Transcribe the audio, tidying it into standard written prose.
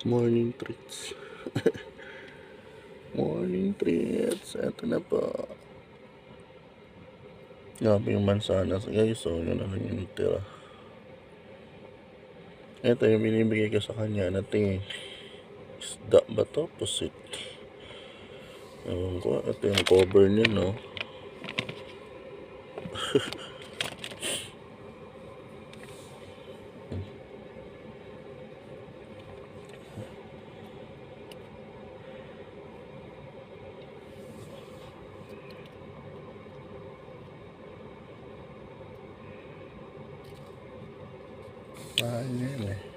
Morning treats. Morning treats. Ito na po. Grabe yung mansanas guys. So, yun na lang yung tira. Ito yung binibigay ko sa kanya. Natin isda ba to? Pusit. Ewan ko. Ito yung cover niya, no? Yan eh.